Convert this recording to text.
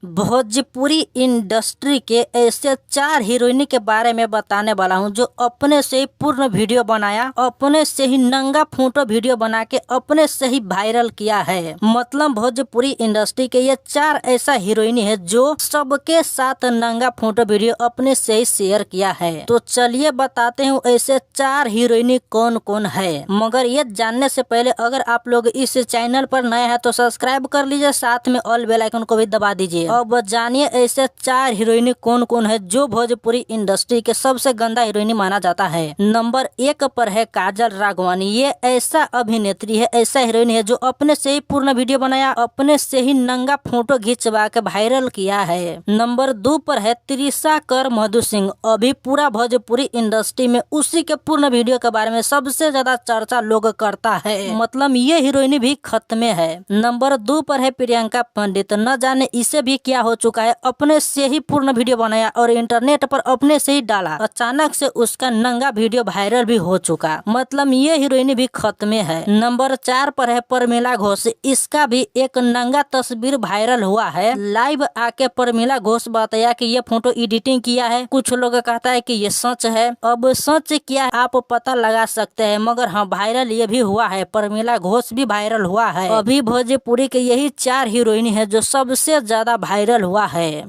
Bhojpuri industry के ऐसे 4 heroine के बारे में बताने वाला हूं जो अपने से ही पूर्ण वीडियो बनाया, अपने से ही नंगा फोटो वीडियो बना के अपने से ही वायरल किया है। मतलब भोजपुरी इंडस्ट्री के ये 4 ऐसा हीरोइन है जो सबके साथ नंगा फोटो वीडियो अपने से ही शेयर किया है। तो चलिए बताते हैं ऐसे 4 हीरोइन कौन कौन है। मगर ये जानने से पहले अगर आप लोग इस चैनल पर नए हैं तो सब्सक्राइब कर लीजिए, साथ में ऑल बेल आइकन को भी दबा दीजिए। अब जानिए ऐसे 4 हीरोइन कौन कौन है जो भोजपुरी इंडस्ट्री के सबसे गंदा हीरोइन माना जाता है। नंबर 1 पर है काजल राघवानी। ये ऐसा अभिनेत्री है, ऐसा हीरोइन है जो अपने से ही पूर्ण वीडियो बनाया, अपने से ही नंगा फोटो खिंचवा के वायरल किया है। नंबर 2 पर है त्रिशा कर मधु सिंह। अभी पूरा भोजपुरी इंडस्ट्री में उसी के पूर्ण वीडियो के बारे में सबसे ज्यादा चर्चा लोग करता है। मतलब ये हीरोइन भी खत्मे है। नंबर 2 पर है प्रियंका पंडित। न जाने इसे भी क्या हो चुका है, अपने से ही पूर्ण वीडियो बनाया और इंटरनेट पर अपने से ही डाला, अचानक से उसका नंगा वीडियो वायरल भी हो चुका। मतलब ये हीरोइन भी खत्मे है। नंबर 4 पर है प्रमिला घोष। इसका भी एक नंगा तस्वीर वायरल हुआ है। लाइव आके प्रमिला घोष बताया कि ये फोटो एडिटिंग किया है। कुछ लोग कहता है कि ये सच है। अब सच क्या है आप पता लगा सकते हैं, मगर हाँ वायरल ये भी हुआ है, प्रमिला घोष भी वायरल हुआ है। अभी भोजपुरी के यही 4 हीरोइन है जो सबसे ज्यादा वायरल हुआ है।